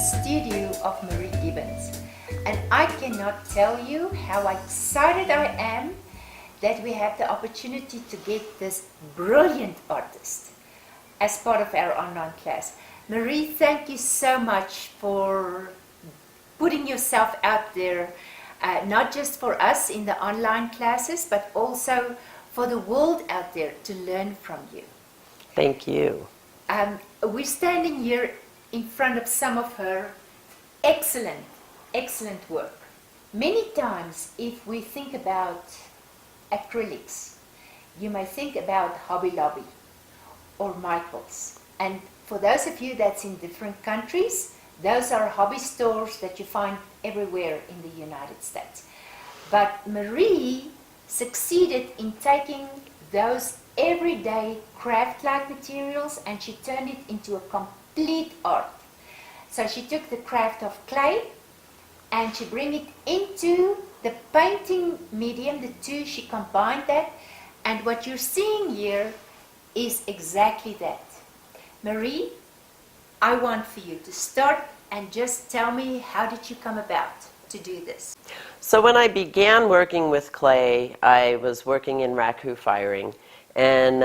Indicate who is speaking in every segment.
Speaker 1: studio of Marie Gibbons, and I cannot tell you how excited I am that we have the opportunity to get this brilliant artist as part of our online class. Marie, thank you so much for putting yourself out there, not just for us in the online classes, but also for the world out there to learn from you.
Speaker 2: Thank you.
Speaker 1: We're standing here in front of some of her excellent work. Many times, if we think about acrylics, you may think about Hobby Lobby or Michael's. And for those of you that's in different countries, those are hobby stores that you find everywhere in the United States. But Marie succeeded in taking those everyday craft-like materials and she turned it into a complete art. So she took the craft of clay and she bring it into the painting medium, the two, she combined that, and what you're seeing here is exactly that. Marie, I want for you to start and just tell me, how did you come about to do this?
Speaker 2: So when I began working with clay, I was working in raku firing, and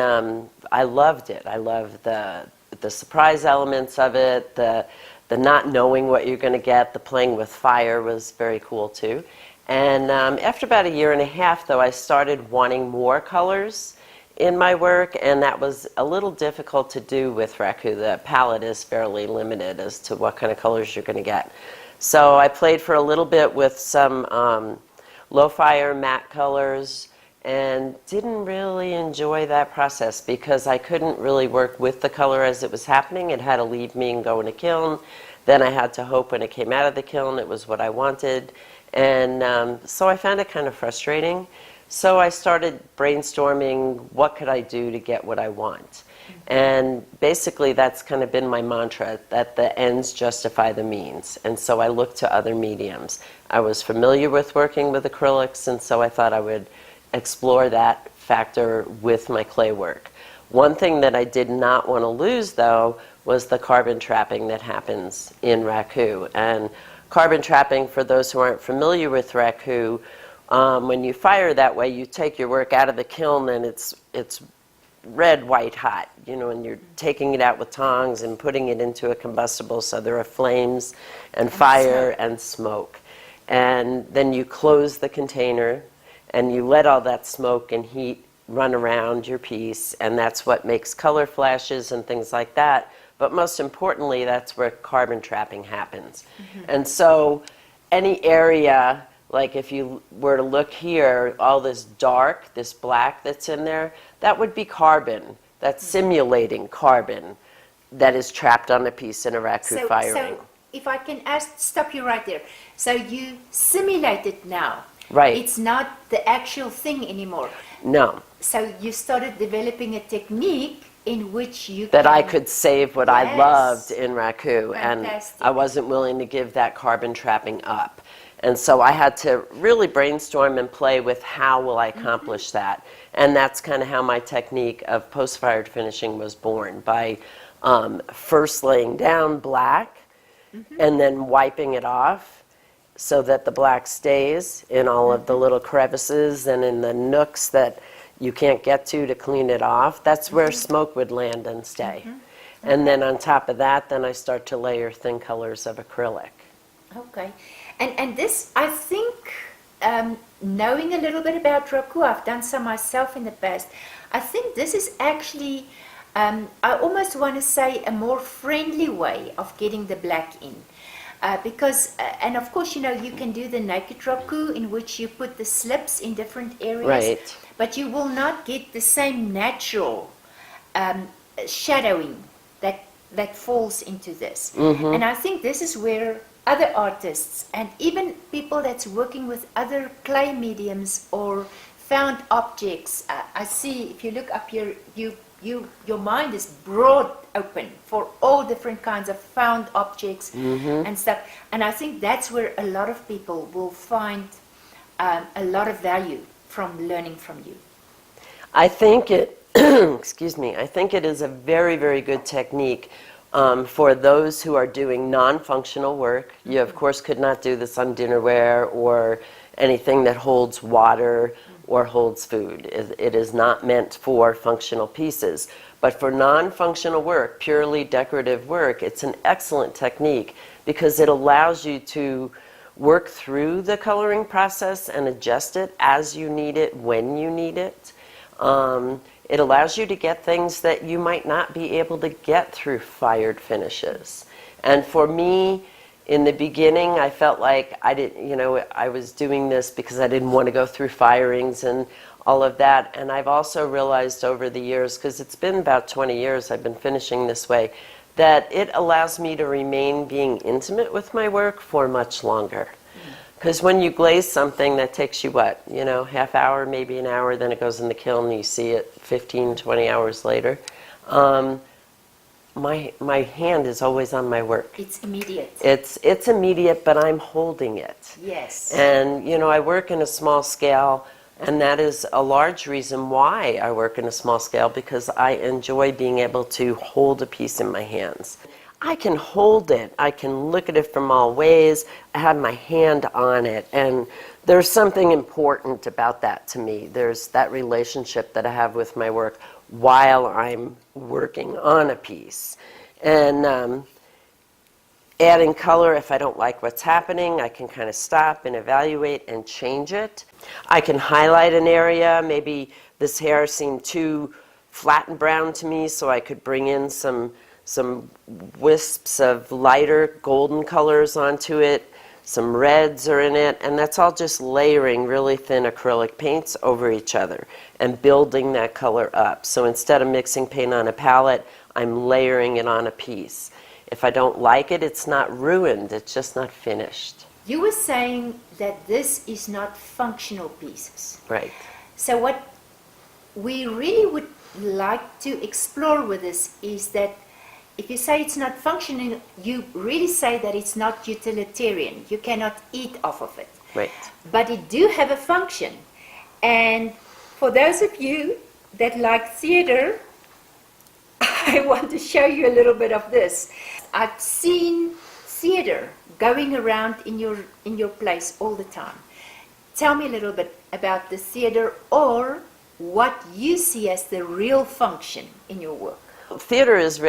Speaker 2: I loved it. I loved the surprise elements of it, the not knowing what you're going to get, the playing with fire was very cool too. And after about 1.5 years, though, I started wanting more colors in my work, and that was a little difficult to do with raku. The palette is fairly limited as to what kind of colors you're going to get. So I played for a little bit with some low fire matte colors and didn't really enjoy that process because I couldn't really work with the color as it was happening. It had to leave me and go in a kiln. Then I had to hope when it came out of the kiln it was what I wanted. And so I found it kind of frustrating. So I started brainstorming what could I do to get what I want. And basically that's kind of been my mantra, that the ends justify the means. And so I looked to other mediums. I was familiar with working with acrylics, and so I thought I would explore that factor with my clay work. One thing that I did not want to lose, though, was the carbon trapping that happens in raku. And carbon trapping, for those who aren't familiar with raku, when you fire that way, you take your work out of the kiln and it's red, white hot, you know, and you're taking it out with tongs and putting it into a combustible, so there are flames and fire and smoke. And then you close the container and you let all that smoke and heat run around your piece, and that's what makes color flashes and things like that. But most importantly, that's where carbon trapping happens. And so any area, like if you were to look here, all this dark, this black that's in there, that would be carbon. That's simulating carbon that is trapped on a piece in a raku firing.
Speaker 1: So if I can stop you right there. So you simulate it now.
Speaker 2: Right.
Speaker 1: It's not the actual thing anymore.
Speaker 2: No.
Speaker 1: So you started developing a technique in which you
Speaker 2: that I could save what I loved in raku,
Speaker 1: Fantastic.
Speaker 2: and I wasn't willing to give that carbon trapping up. And so I had to really brainstorm and play with how will I accomplish that. And that's kind of how my technique of post-fired finishing was born, by first laying down black and then wiping it off so that the black stays in all of the little crevices and in the nooks that you can't get to clean it off. That's where smoke would land and stay. And then on top of that, then I start to layer thin colors of acrylic.
Speaker 1: Okay. And this, I think, knowing a little bit about raku, I've done some myself in the past, I think this is actually, I almost want to say, a more friendly way of getting the black in. Because, and of course, you know, you can do the naked raku in which you put the slips in different areas.
Speaker 2: Right.
Speaker 1: But you will not get the same natural shadowing that falls into this. And I think this is where other artists and even people that's working with other clay mediums or found objects, I see if you look up here, your mind is broad open for all different kinds of found objects and stuff. And I think that's where a lot of people will find a lot of value from learning from you. I think it,
Speaker 2: excuse me, I think it is a very, very good technique For those who are doing non-functional work, you of course could not do this on dinnerware or anything that holds water or holds food. It is not meant for functional pieces. But for non-functional work, purely decorative work, it's an excellent technique because it allows you to work through the coloring process and adjust it as you need it, when you need it. It allows you to get things that you might not be able to get through fired finishes. And for me, in the beginning, I felt like I was doing this because I didn't want to go through firings and all of that. And I've also realized over the years, because it's been about 20 years I've been finishing this way, that it allows me to remain being intimate with my work for much longer. Because when you glaze something that takes you, half hour, maybe an hour, then it goes in the kiln and you see it 15, 20 hours later, my hand is always on my work.
Speaker 1: It's immediate.
Speaker 2: It's immediate, but I'm holding it.
Speaker 1: Yes.
Speaker 2: And, I work in a small scale, and that is a large reason why I work in a small scale, because I enjoy being able to hold a piece in my hands. I can hold it. I can look at it from all ways. I have my hand on it. And there's something important about that to me. There's that relationship that I have with my work while I'm working on a piece. And adding color, if I don't like what's happening, I can kind of stop and evaluate and change it. I can highlight an area. Maybe this hair seemed too flat and brown to me, so I could bring in some wisps of lighter golden colors onto it. Some reds are in it, and that's all just layering really thin acrylic paints over each other and building that color up. So instead of mixing paint on a palette, I'm layering it on a piece. If I don't like it, it's not ruined, it's just not finished.
Speaker 1: You were saying that this is not functional pieces.
Speaker 2: Right.
Speaker 1: So what we really would like to explore with this is that if you say it's not functional, you really say that it's not utilitarian. You cannot eat off of it.
Speaker 2: Right.
Speaker 1: But it do have a function. And for those of you that like theater, I want to show you a little bit of this. I've seen theater going around in your place all the time. Tell me a little bit about the theater, or what you see as the real function in your work.
Speaker 2: Theater is,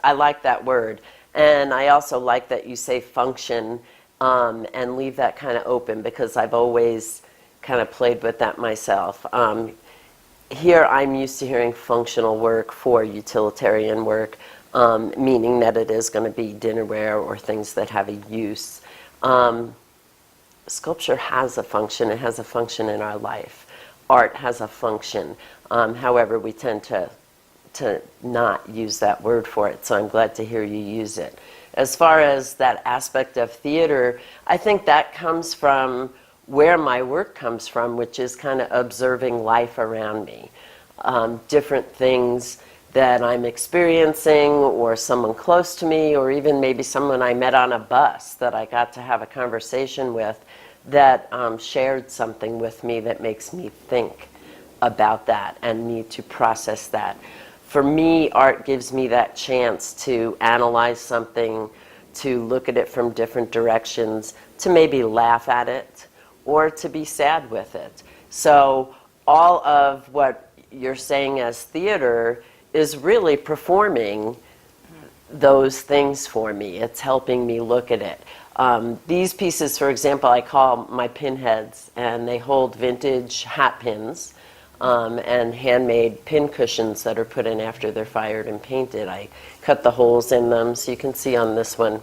Speaker 2: I like that word, and I also like that you say function and leave that kind of open, because I've always kind of played with that myself. Here I'm used to hearing functional work for utilitarian work, meaning that it is going to be dinnerware or things that have a use. Sculpture has a function. It has a function in our life. Art has a function. However, we tend to not use that word for it, so I'm glad to hear you use it. As far as that aspect of theater, I think that comes from where my work comes from, which is kind of observing life around me. Different things that I'm experiencing, or someone close to me, or even maybe someone I met on a bus that I got to have a conversation with that shared something with me that makes me think about that and need to process that. For me, art gives me that chance to analyze something, to look at it from different directions, to maybe laugh at it, or to be sad with it. So all of what you're saying as theater is really performing those things for me. It's helping me look at it. These pieces, for example, I call my pinheads, and they hold vintage hat pins. And handmade pin cushions that are put in after they're fired and painted. I cut the holes in them, so you can see on this one.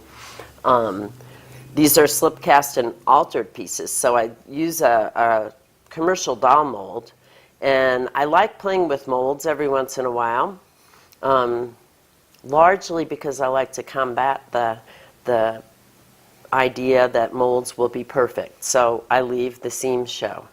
Speaker 2: These are slip cast and altered pieces, so I use a commercial doll mold, and I like playing with molds every once in a while, largely because I like to combat the idea that molds will be perfect. So I leave the seams show.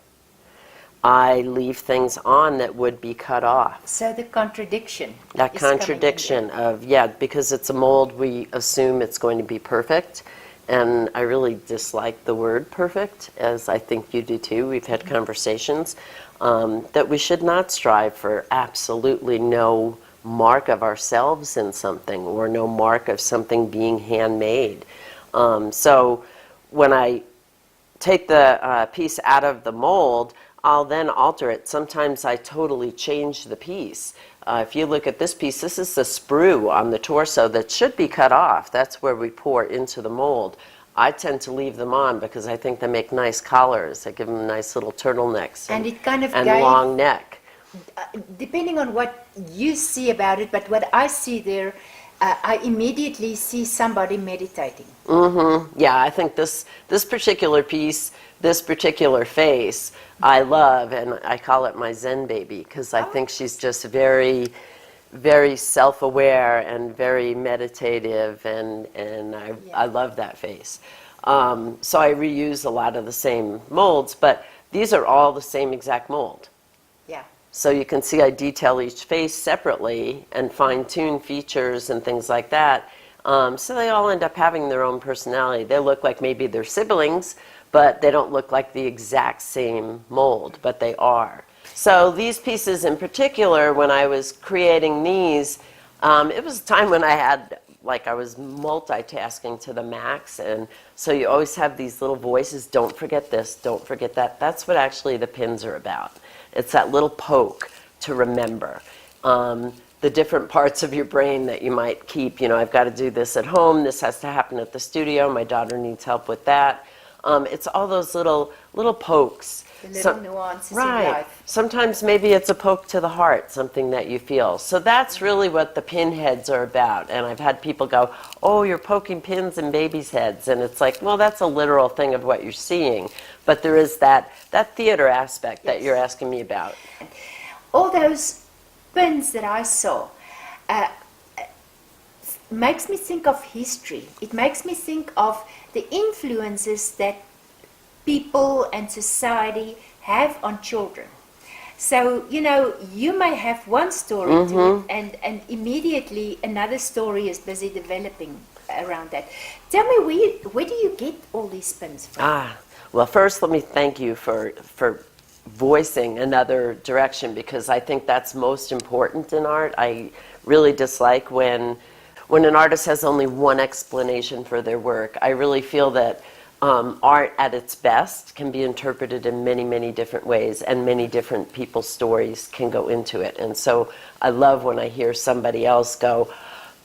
Speaker 2: I leave things on that would be cut off.
Speaker 1: So the contradiction.
Speaker 2: That contradiction of, because it's a mold, we assume it's going to be perfect. And I really dislike the word perfect, as I think you do too. We've had conversations that we should not strive for absolutely no mark of ourselves in something or no mark of something being handmade. So when I take the piece out of the mold, I'll then alter it. Sometimes I totally change the piece. If you look at this piece, this is the sprue on the torso that should be cut off. That's where we pour into the mold. I tend to leave them on because I think they make nice collars. I give them nice little turtlenecks
Speaker 1: And it kind of
Speaker 2: and
Speaker 1: gave,
Speaker 2: long neck.
Speaker 1: depending on what you see about it, but what I see there, I immediately see somebody meditating.
Speaker 2: Yeah, I think this particular piece, this particular face, I love, and I call it my Zen baby because I think she's just very, very self-aware and very meditative, and I love that face. So I reuse a lot of the same molds, but these are all the same exact mold.
Speaker 1: Yeah.
Speaker 2: So you can see I detail each face separately and fine-tune features and things like that. So they all end up having their own personality. They look like maybe they're siblings, but they don't look like the exact same mold, but they are. So these pieces in particular, when I was creating these, it was a time when I had, like, I was multitasking to the max, and so you always have these little voices, don't forget this, don't forget that. That's what actually the pins are about. It's that little poke to remember. The different parts of your brain that you might keep. You know, I've got to do this at home. This has to happen at the studio. My daughter needs help with that. It's all those little pokes.
Speaker 1: The little nuances in
Speaker 2: right.
Speaker 1: life.
Speaker 2: Sometimes maybe it's a poke to the heart, something that you feel. So that's really what the pin heads are about. And I've had people go, oh, you're poking pins in babies' heads. And it's like, well, that's a literal thing of what you're seeing. But there is that theater aspect that you're asking me about.
Speaker 1: All those pins that I saw makes me think of history. It makes me think of the influences that people and society have on children. So, you know, you may have one story to it, and immediately another story is busy developing around that. Tell me, where do you get all these pins from?
Speaker 2: Well, first let me thank you for voicing another direction, because I think that's most important in art. I really dislike when an artist has only one explanation for their work. I really feel that art at its best can be interpreted in many, many different ways, and many different people's stories can go into it. And so I love when I hear somebody else go,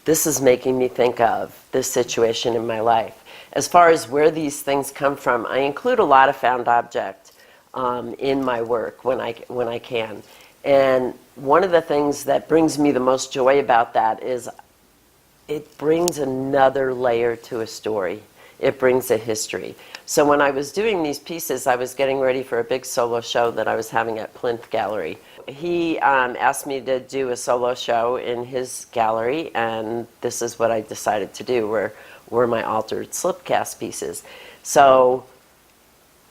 Speaker 2: this is making me think of this situation in my life. As far as where these things come from, I include a lot of found object in my work when I can. And one of the things that brings me the most joy about that is it brings another layer to a story. It brings a history. So when I was doing these pieces, I was getting ready for a big solo show that I was having at Plinth Gallery. He asked me to do a solo show in his gallery, and this is what I decided to do, were my altered slipcast pieces. So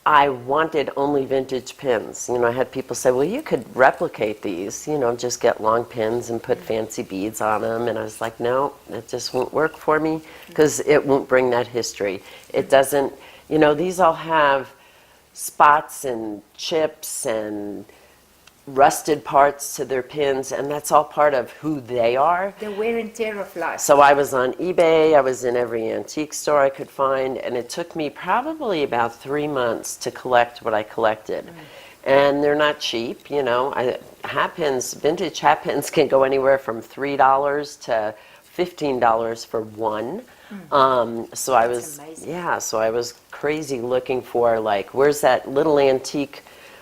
Speaker 2: I wanted only vintage pins. You know, I had people say, well, you could replicate these, you know, just get long pins and put fancy beads on them. And I was like, no, that just won't work for me, because it won't bring that history. It doesn't, you know, these all have spots and chips and rusted parts to their pins, and that's all part of who they are.
Speaker 1: The wear and tear of life.
Speaker 2: So I was on eBay, I was in every antique store I could find, and it took me probably about 3 months to collect what I collected. And they're not cheap, you know. Hat pins, vintage hat pins can go anywhere from $3 to $15 for one. So I was,
Speaker 1: amazing.
Speaker 2: So I was crazy looking for, like, where's that little antique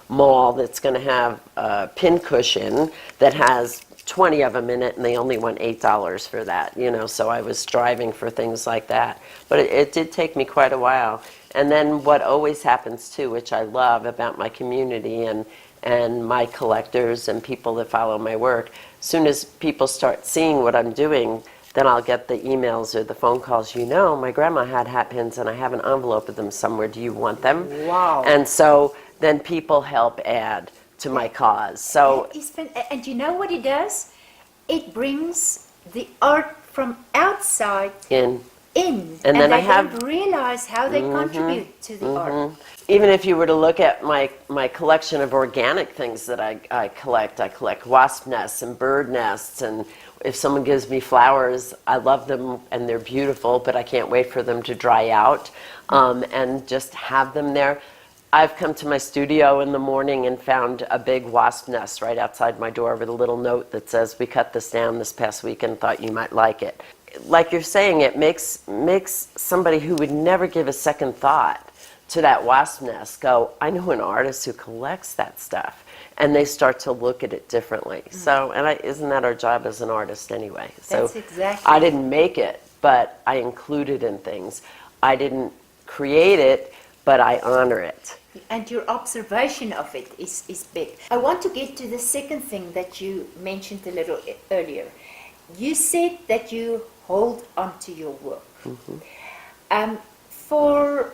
Speaker 2: mall that's going to have a pin cushion that has 20 of them in it, and they only want $8 for that, you know. So I was striving for things like that, but it did take me quite a while. And then what always happens too, which I love about my community and my collectors and people that follow my work, as soon as people start seeing what I'm doing, then I'll get the emails or the phone calls, you know, my grandma had hat pins and I have an envelope of them somewhere, do you want them?
Speaker 1: Wow.
Speaker 2: And so then people help add to my cause. So,
Speaker 1: and you know what it does? It brings the art from outside in,
Speaker 2: and
Speaker 1: then
Speaker 2: they
Speaker 1: don't realize how they contribute to the art.
Speaker 2: Even if you were to look at my collection of organic things that I collect wasp nests and bird nests, and if someone gives me flowers, I love them and they're beautiful, but I can't wait for them to dry out, and just have them there. I've come to my studio in the morning and found a big wasp nest right outside my door with a little note that says, "We cut this down this past week and thought you might like it." Like you're saying, it makes somebody who would never give a second thought to that wasp nest go, "I know an artist who collects that stuff," and they start to look at it differently. So, and isn't that our job as an artist anyway? So
Speaker 1: That's exactly.
Speaker 2: I didn't make it, but I include it in things. I didn't create it, but I honor it.
Speaker 1: And your observation of it is big. I want to get to the second thing that you mentioned a little earlier. You said that you hold on to your work. For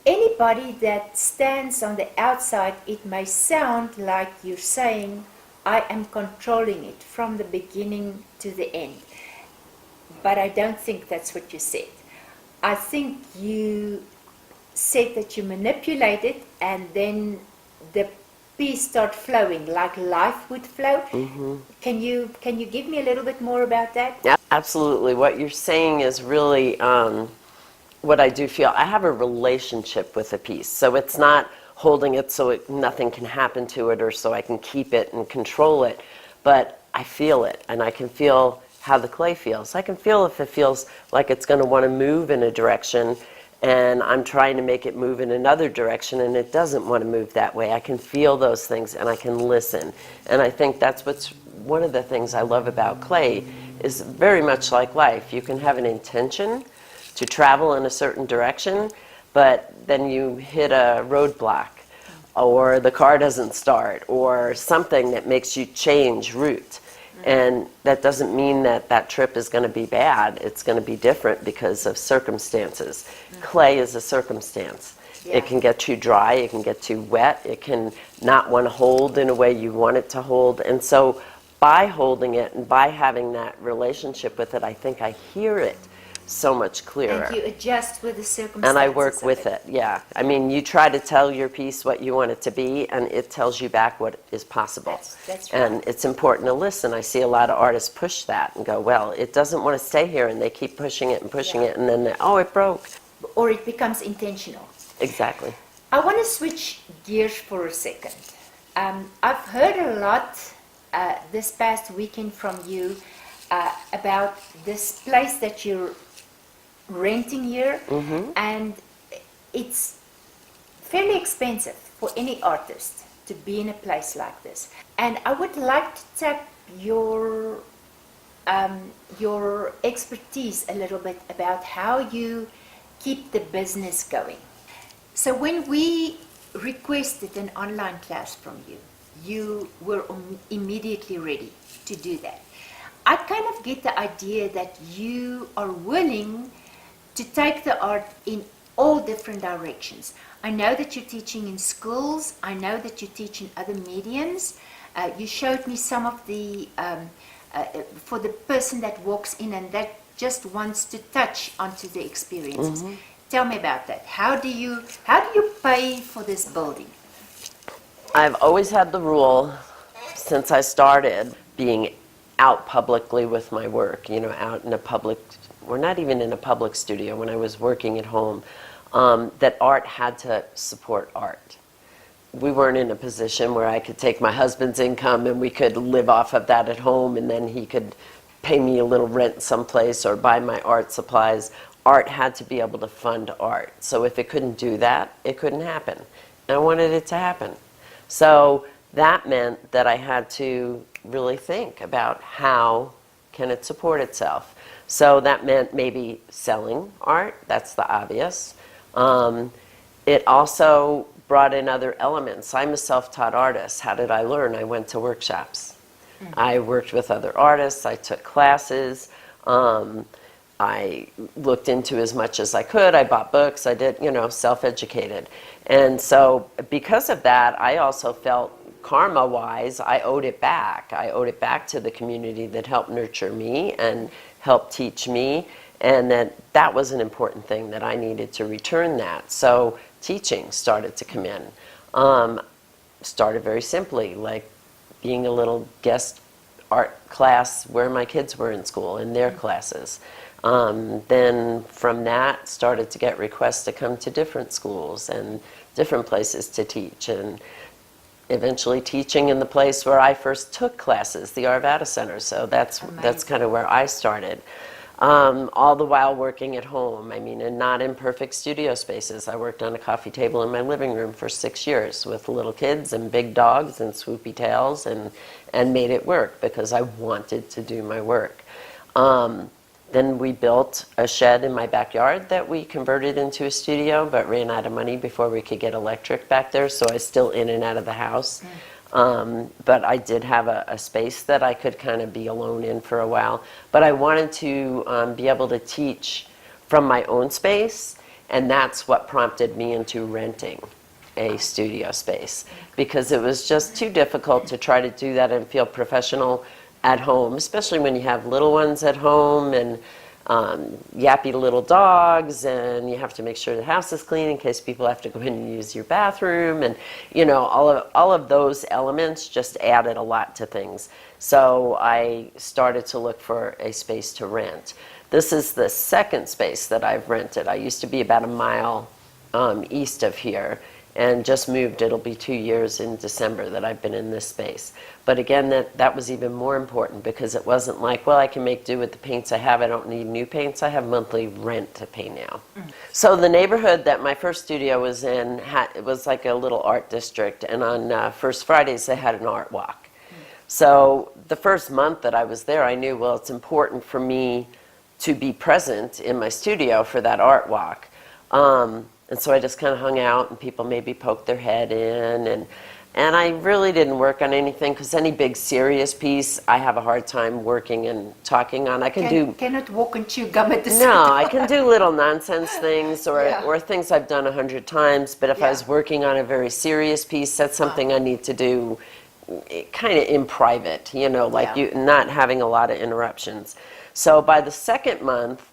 Speaker 1: anybody that stands on the outside, it may sound like you're saying, "I am controlling it from the beginning to the end." But I don't think that's what you said. I think you said that you manipulate it and then the piece start flowing like life would flow. Can you give me a little bit more about that?
Speaker 2: Yeah, absolutely. What you're saying is really what I do feel. I have a relationship with a piece, so it's not holding it so nothing can happen to it or so I can keep it and control it, but I feel it, and I can feel how the clay feels. I can feel if it feels like it's going to want to move in a direction, and I'm trying to make it move in another direction and it doesn't want to move that way. I can feel those things and I can listen. And I think that's what's one of the things I love about clay is very much like life. You can have an intention to travel in a certain direction, but then you hit a roadblock or the car doesn't start or something that makes you change route. And that doesn't mean that that trip is going to be bad. It's going to be different because of circumstances. Clay is a circumstance.
Speaker 1: Yeah.
Speaker 2: It can get too dry, it can get too wet, it can not want to hold in a way you want it to hold. And so by holding it and by having that relationship with it, I think I hear it so much clearer.
Speaker 1: And you adjust with the circumstances.
Speaker 2: And I work
Speaker 1: of
Speaker 2: with it, yeah. I mean, you try to tell your piece what you want it to be, and it tells you back what is possible.
Speaker 1: That's right.
Speaker 2: And it's important to listen. I see a lot of artists push that and go, well, it doesn't want to stay here, and they keep pushing it and pushing it, and then, oh, it broke.
Speaker 1: Or it becomes intentional.
Speaker 2: Exactly.
Speaker 1: I want to switch gears for a second. I've heard a lot this past weekend from you about this place that you're renting here, and it's fairly expensive for any artist to be in a place like this. And I would like to tap your expertise a little bit about how you keep the business going. So when we requested an online class from you, you were immediately ready to do that. I kind of get the idea that you are willing to take the art in all different directions. I know that you're teaching in schools. I know that you teach in other mediums. You showed me some of the, for the person that walks in and that just wants to touch onto the experiences. Tell me about that. How do you pay for this building?
Speaker 2: I've always had the rule since I started being out publicly with my work, you know, out in a public, or not even in a public studio when I was working at home, that art had to support art. We weren't in a position where I could take my husband's income and we could live off of that at home and then he could pay me a little rent someplace or buy my art supplies. Art had to be able to fund art. So if it couldn't do that, it couldn't happen. And I wanted it to happen. So that meant that I had to really think about how can it support itself. So that meant maybe selling art, that's the obvious. It also brought in other elements. I'm a self-taught artist. How did I learn? I went to workshops. I worked with other artists, I took classes, I looked into as much as I could, I bought books, I did, you know, self-educated. And so because of that, I also felt karma-wise, I owed it back. I owed it back to the community that helped nurture me and helped teach me, and that was an important thing that I needed to return that. So teaching started to come in. Started very simply, like being a little guest art class where my kids were in school, in their classes. Then from that, started to get requests to come to different schools and different places to teach, and eventually teaching in the place where I first took classes, the Arvada Center. So that's kind of where I started. All the while working at home. I mean, and not in perfect studio spaces. I worked on a coffee table in my living room for 6 years with little kids and big dogs and swoopy tails, and made it work because I wanted to do my work. Then we built a shed in my backyard that we converted into a studio, but ran out of money before we could get electric back there, so I was still in and out of the house. But I did have a space that I could kind of be alone in for a while. But I wanted to be able to teach from my own space, and that's what prompted me into renting a studio space, because it was just too difficult to try to do that and feel professional at home, especially when you have little ones at home and yappy little dogs, and you have to make sure the house is clean in case people have to go in and use your bathroom, and all of those elements just added a lot to things. So I started to look for a space to rent. This is the second space that I've rented. I used to be about a mile east of here, and just moved. It'll be 2 years in December that I've been in this space. But again, that was even more important, because it wasn't like, well, I can make do with the paints I have. I don't need new paints. I have monthly rent to pay now. So the neighborhood that my first studio was in, it was like a little art district, and on First Fridays they had an art walk. So the first month that I was there, I knew, well, it's important for me to be present in my studio for that art walk. And so I just kind of hung out, and people maybe poked their head in, and I really didn't work on anything, because any big serious piece I have a hard time working and talking on.
Speaker 1: Cannot walk and chew gum at the same time.
Speaker 2: No, I can do little nonsense things or things I've done 100 times, but if I was working on a very serious piece, that's something I need to do kind of in private, not having a lot of interruptions. So by the second month,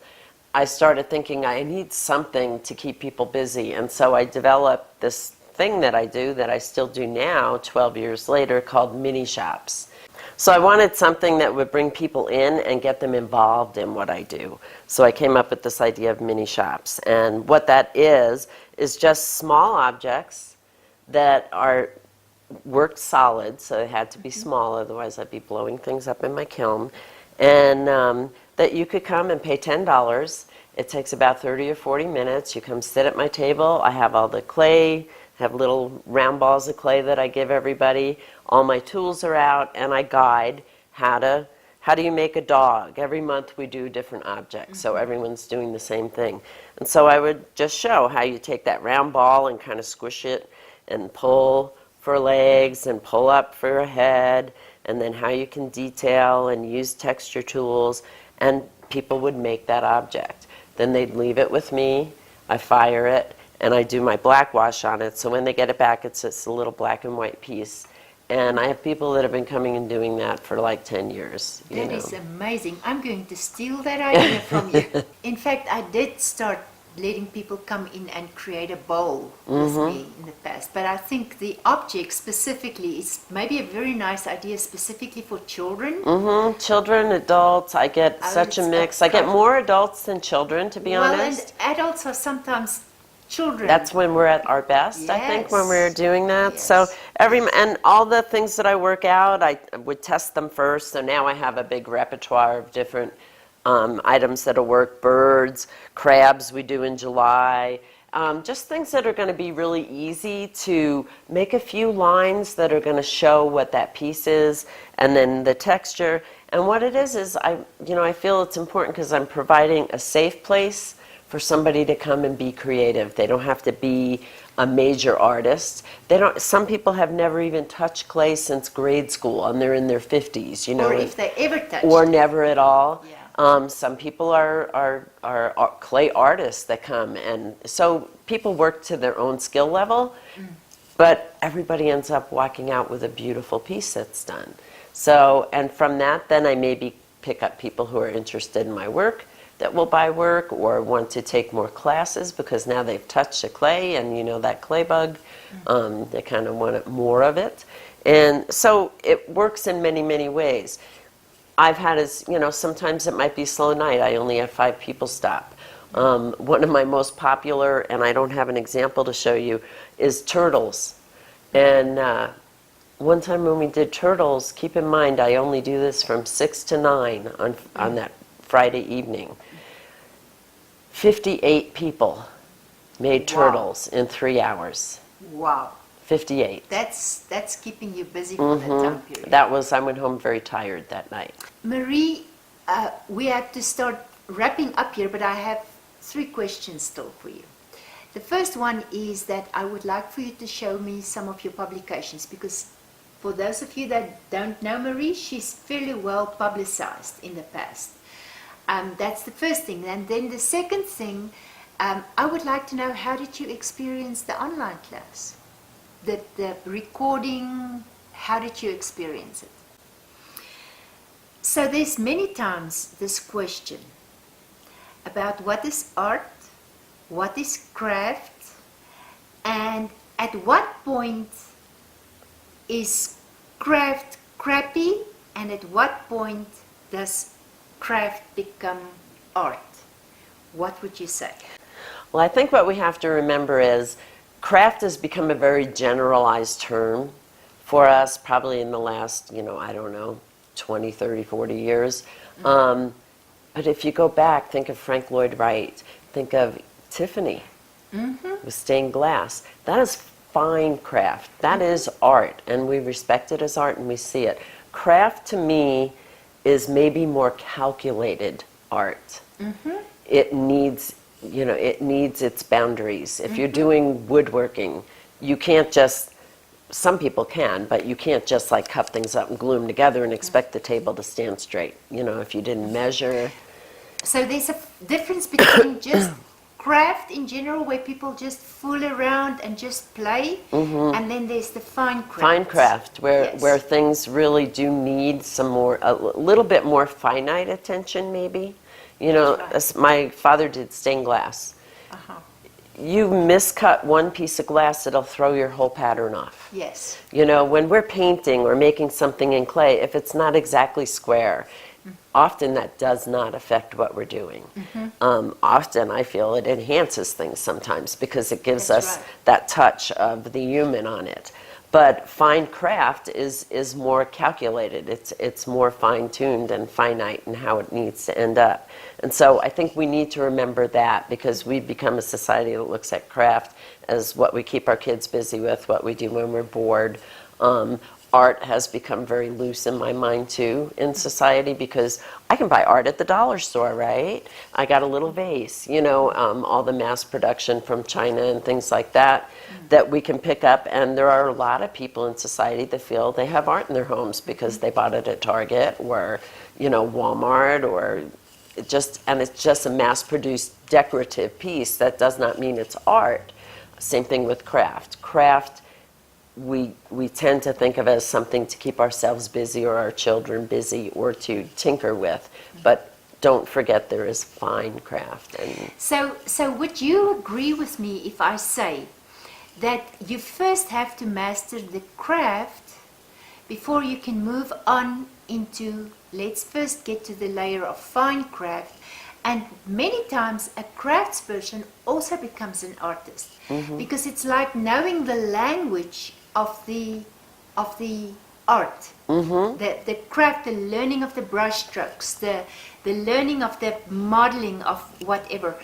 Speaker 2: I started thinking I need something to keep people busy, and so I developed this thing that I do that I still do now 12 years later, called mini shops. So I wanted something that would bring people in and get them involved in what I do. So I came up with this idea of mini shops, and what that is just small objects that are worked solid, so they had to be small, otherwise I'd be blowing things up in my kiln, and that you could come and pay $10. It takes about 30 or 40 minutes. You come sit at my table. I have all the clay, have little round balls of clay that I give everybody. All my tools are out, and I guide how do you make a dog. Every month we do different objects, so everyone's doing the same thing. And so I would just show how you take that round ball and kind of squish it and pull for legs and pull up for a head, and then how you can detail and use texture tools, and people would make that object. Then they'd leave it with me, I fire it, and I do my black wash on it, so when they get it back, it's just a little black and white piece. And I have people that have been coming and doing that for like 10 years.
Speaker 1: That is amazing. I'm going to steal that idea from you. In fact, I did start letting people come in and create a bowl with me in the past. But I think the object specifically is maybe a very nice idea specifically for children.
Speaker 2: Children, adults, I get such a mix. I get more adults than children, to be honest.
Speaker 1: And adults are sometimes children.
Speaker 2: That's when we're at our best, I think, when we're doing that. So and all the things that I work out, I would test them first. So now I have a big repertoire of different items that'll work. Birds, crabs we do in July. Just things that are going to be really easy to make a few lines that are going to show what that piece is, and then the texture. And what it is I feel it's important because I'm providing a safe place for somebody to come and be creative. They don't have to be a major artist. Some people have never even touched clay since grade school, and they're in their 50s,
Speaker 1: Or if they ever touched
Speaker 2: or never at all.
Speaker 1: Yeah.
Speaker 2: Some people are clay artists that come, and so people work to their own skill level, but everybody ends up walking out with a beautiful piece that's done. So, and from that, then I maybe pick up people who are interested in my work that will buy work or want to take more classes because now they've touched the clay and that clay bug, they kind of want more of it. And so it works in many, many ways. I've had is, sometimes it might be slow night. I only have 5 people stop. One of my most popular, and I don't have an example to show you, is turtles. And one time when we did turtles, keep in mind I only do this from 6 to 9 on that Friday evening. 58 people made turtles in 3 hours.
Speaker 1: Wow.
Speaker 2: 58.
Speaker 1: That's keeping you busy for that time period.
Speaker 2: I went home very tired that night.
Speaker 1: Marie, we have to start wrapping up here, but I have 3 questions still for you. The first one is that I would like for you to show me some of your publications, because for those of you that don't know Marie, she's fairly well publicized in the past. That's the first thing. And then the second thing, I would like to know, how did you experience the online class? The recording, how did you experience it? So there's many times this question about what is art, what is craft, and at what point is craft crappy, and at what point does craft become art? What would you say?
Speaker 2: Well, I think what we have to remember is craft has become a very generalized term for us, probably in the last, 20, 30, 40 years. But if you go back, think of Frank Lloyd Wright, think of Tiffany with stained glass. That is fine craft. That is art, and we respect it as art and we see it. Craft to me is maybe more calculated art. It needs its boundaries. If you're doing woodworking, you can't just, some people can, but you can't just like cut things up and glue them together and expect the table to stand straight, if you didn't measure.
Speaker 1: So there's a difference between just craft in general, where people just fool around and just play, and then there's the fine craft.
Speaker 2: Fine craft, where things really do need a little bit more finite attention, maybe. As my father did stained glass. You miscut one piece of glass, it'll throw your whole pattern off.
Speaker 1: Yes.
Speaker 2: When we're painting or making something in clay, if it's not exactly square, often that does not affect what we're doing. Often I feel it enhances things sometimes, because it gives us that touch of the human on it. But fine craft is more calculated. It's more fine-tuned and finite in how it needs to end up. And so I think we need to remember that, because we've become a society that looks at craft as what we keep our kids busy with, what we do when we're bored. Art has become very loose in my mind too in society, because I can buy art at the dollar store, right? I got a little vase, all the mass production from China and things like that that we can pick up. And there are a lot of people in society that feel they have art in their homes because they bought it at Target or, Walmart, or it's just a mass-produced decorative piece. That does not mean it's art. Same thing with craft. Craft, we tend to think of as something to keep ourselves busy or our children busy or to tinker with, but don't forget there is fine craft. And
Speaker 1: so would you agree with me if I say that you first have to master the craft before you can move on into, let's first get to the layer of fine craft, and many times a craftsperson also becomes an artist, because it's like knowing the language of the art, the craft, the learning of the brush strokes, the learning of the modeling of whatever,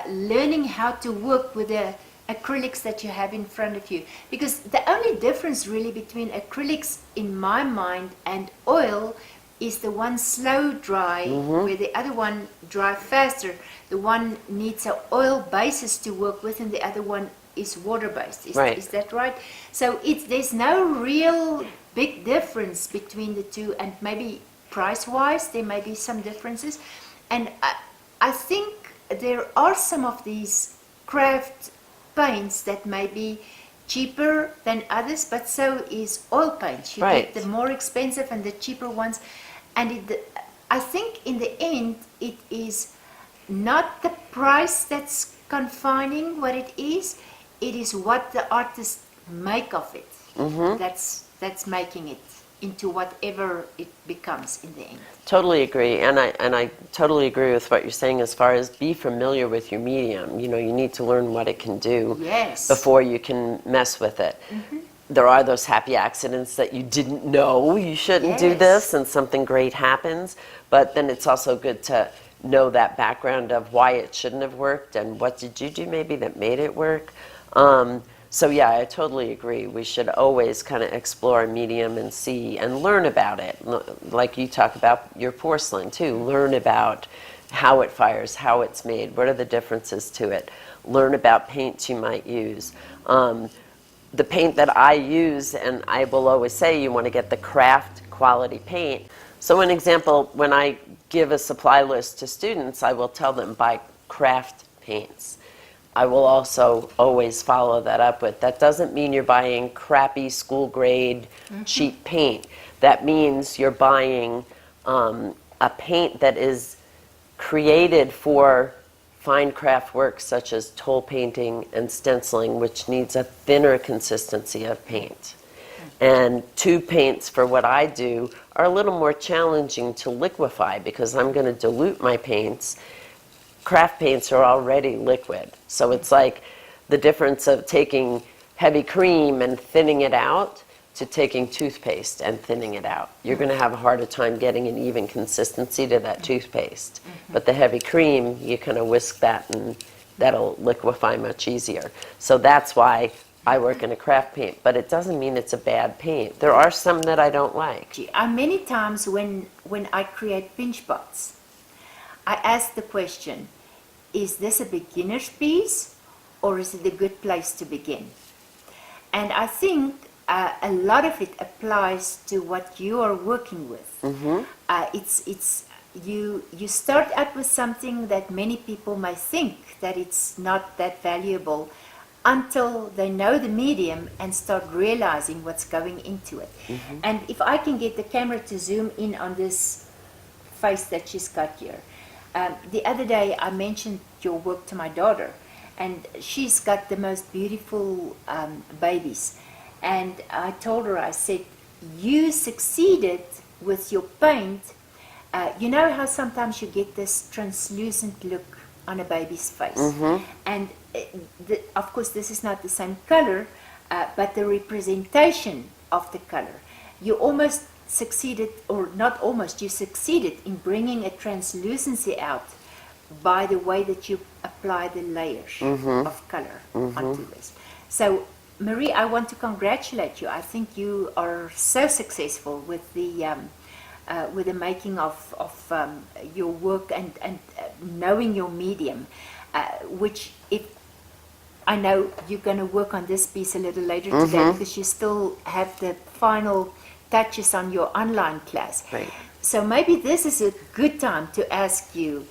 Speaker 1: learning how to work with the acrylics that you have in front of you. Because the only difference really between acrylics in my mind and oil is the one slow dry, where the other one dry faster. The one needs an oil basis to work with, and the other one is water-based. Is that right? So there's no real big difference between the two, and maybe price-wise there may be some differences. And I think there are some of these craft paints that may be cheaper than others, but so is oil paints. You get the more expensive and the cheaper ones, and I think in the end it is not the price that's confining what it is is what the artists make of it. That's making it into whatever it becomes in the end.
Speaker 2: Totally agree, and I totally agree with what you're saying as far as be familiar with your medium. You know, you need to learn what it can do
Speaker 1: Yes.
Speaker 2: before you can mess with it. There are those happy accidents that you didn't know you shouldn't do
Speaker 1: Yes.
Speaker 2: this, and something great happens, but then it's also good to know that background of why it shouldn't have worked and what did you do maybe that made it work. So yeah, I totally agree. We should always kind of explore a medium and see and learn about it. Like you talk about your porcelain too. Learn about how it fires, how it's made, what are the differences to it. Learn about paints you might use. The paint that I use, and I will always say you want to get the craft quality paint. So an example, when I give a supply list to students, I will tell them buy craft paints. I will also always follow that up with, that doesn't mean you're buying crappy school grade cheap paint. That means you're buying a paint that is created for fine craft work such as toll painting and stenciling, which needs a thinner consistency of paint. And tube paints for what I do are a little more challenging to liquefy because I'm going to dilute my paints. Craft paints are already liquid. So it's like the difference of taking heavy cream and thinning it out to taking toothpaste and thinning it out. You're going to have a harder time getting an even consistency to that toothpaste. But the heavy cream, you kind of whisk that and that'll liquefy much easier. So that's why I work in a craft paint, but it doesn't mean it's a bad paint. There are some that I don't like.
Speaker 1: Many times when I create pinch pots, I ask the question, is this a beginner's piece or is it a good place to begin? And I think a lot of it applies to what you are working with. You start out with something that many people may think that it's not that valuable until they know the medium and start realizing what's going into it. And if I can get the camera to zoom in on this face that she's got here. The other day I mentioned your work to my daughter, and she's got the most beautiful babies. And I told her, I said, you succeeded with your paint. You know how sometimes you get this translucent look on a baby's face? And of course this is not the same color, but the representation of the color. You almost succeeded, or not almost, you succeeded in bringing a translucency out by the way that you apply the layers of color onto this. So Marie, I want to congratulate you. I think you are so successful with the making of your work and knowing your medium, which if I know you're going to work on this piece a little later today because you still have the final touches on your online class.
Speaker 2: Right.
Speaker 1: So maybe this is a good time to ask you,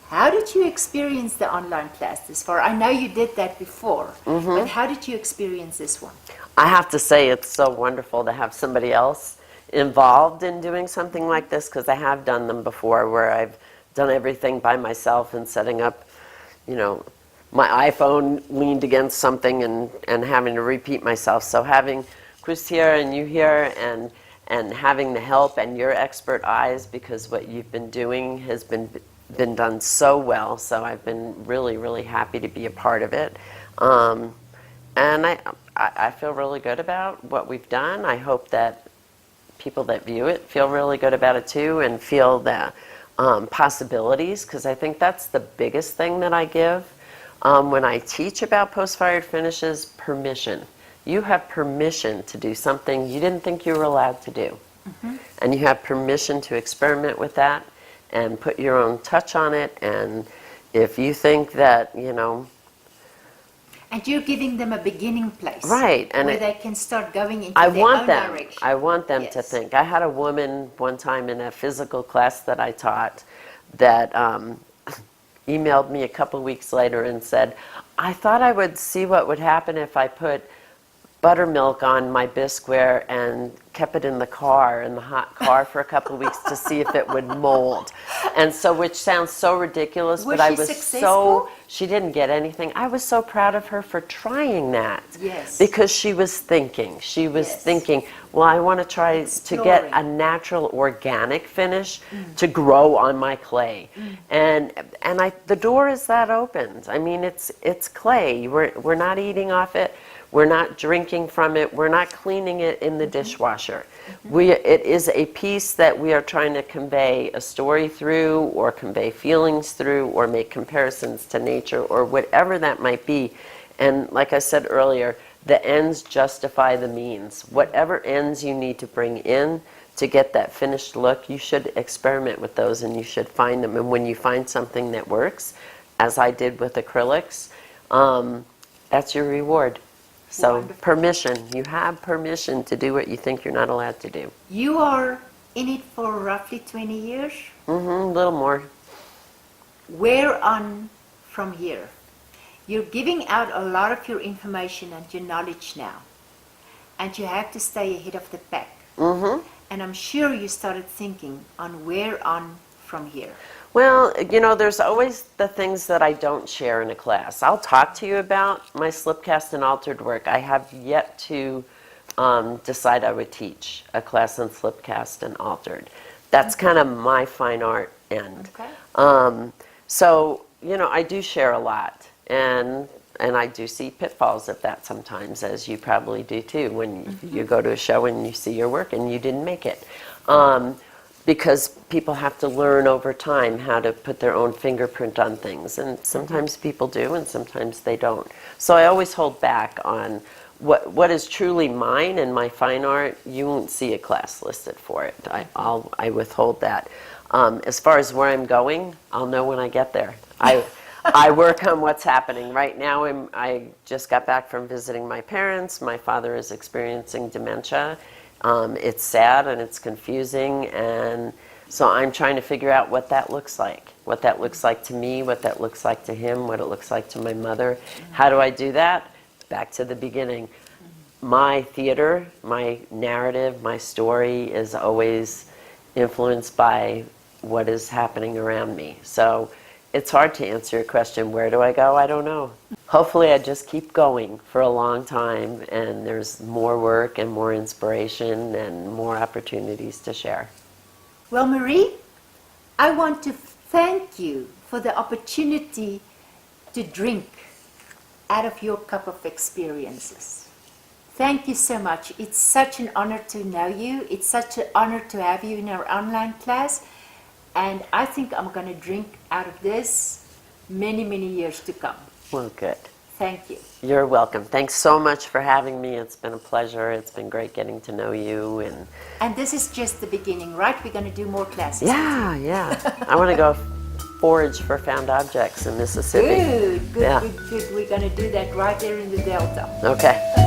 Speaker 1: how did you experience the online class this far? I know you did that before, but how did you experience this one?
Speaker 2: I have to say it's so wonderful to have somebody else involved in doing something like this, because I have done them before where I've done everything by myself and setting up, you know, my iPhone leaned against something and having to repeat myself. So having Chris here and you here and having the help and your expert eyes, because what you've been doing has been done so well. So I've been really, really happy to be a part of it. And I feel really good about what we've done. I hope that people that view it feel really good about it too, and feel the possibilities, because I think that's the biggest thing that I give when I teach about post-fired finishes: permission. You have permission to do something you didn't think you were allowed to do. And you have permission to experiment with that and put your own touch on it. And if you think that, you know...
Speaker 1: And you're giving them a beginning place.
Speaker 2: Right. And
Speaker 1: where they can start going into their own direction.
Speaker 2: I want them to think. I had a woman one time in a physical class that I taught that emailed me a couple weeks later and said, I thought I would see what would happen if I put buttermilk on my bisqueware and kept it in the car, in the hot car for a couple of weeks to see if it would mold. And so, which sounds so ridiculous,
Speaker 1: Was
Speaker 2: but I
Speaker 1: she
Speaker 2: was
Speaker 1: successful?
Speaker 2: she didn't get anything. I was so proud of her for trying that.
Speaker 1: Yes.
Speaker 2: Because she was thinking. She was
Speaker 1: Yes.
Speaker 2: thinking, well, I want to try to get a natural organic finish to grow on my clay. And the door is that opened. I mean, it's clay. We're not eating off it. We're not drinking from it. We're not cleaning it in the dishwasher. It is a piece that we are trying to convey a story through, or convey feelings through, or make comparisons to nature, or whatever that might be. And like I said earlier, the ends justify the means. Whatever ends you need to bring in to get that finished look, you should experiment with those, and you should find them. And when you find something that works, as I did with acrylics, that's your reward. So
Speaker 1: Wonderful.
Speaker 2: permission. You have permission to do what you think you're not allowed to do.
Speaker 1: You are in it for roughly 20 years.
Speaker 2: A little more.
Speaker 1: Where on from here? You're giving out a lot of your information and your knowledge now, and you have to stay ahead of the pack. And I'm sure you started thinking on where on from here.
Speaker 2: Well, you know, there's always the things that I don't share in a class. I'll talk to you about my slip cast and altered work. I have yet to decide I would teach a class on slip cast and altered. That's kind of my fine art end.
Speaker 1: Okay.
Speaker 2: So, you know, I do share a lot, and I do see pitfalls of that sometimes, as you probably do too, when you go to a show and you see your work and you didn't make it. Because people have to learn over time how to put their own fingerprint on things, and sometimes people do and sometimes they don't. So I always hold back on what is truly mine and my fine art. You won't see a class listed for it. I withhold that. As far as where I'm going, I'll know when I get there. I work on what's happening. Right now I just got back from visiting my parents. My father is experiencing dementia. It's sad and it's confusing, and so I'm trying to figure out what that looks like. What that looks like to me, what that looks like to him, what it looks like to my mother. How do I do that? Back to the beginning. My theater, my narrative, my story is always influenced by what is happening around me. So it's hard to answer your question, where do I go? I don't know. Hopefully I just keep going for a long time, and there's more work and more inspiration and more opportunities to share.
Speaker 1: Well, Marie, I want to thank you for the opportunity to drink out of your cup of experiences. Thank you so much. It's such an honor to know you. It's such an honor to have you in our online class. And I think I'm going to drink out of this many, many years to come.
Speaker 2: Well, good.
Speaker 1: Thank you.
Speaker 2: You're welcome. Thanks so much for having me. It's been a pleasure. It's been great getting to know you.
Speaker 1: And this is just the beginning, right? We're going to do more classes.
Speaker 2: Yeah. I want to go forage for found objects in Mississippi.
Speaker 1: Good.
Speaker 2: Yeah.
Speaker 1: We're going to do that right there in the Delta.
Speaker 2: Okay.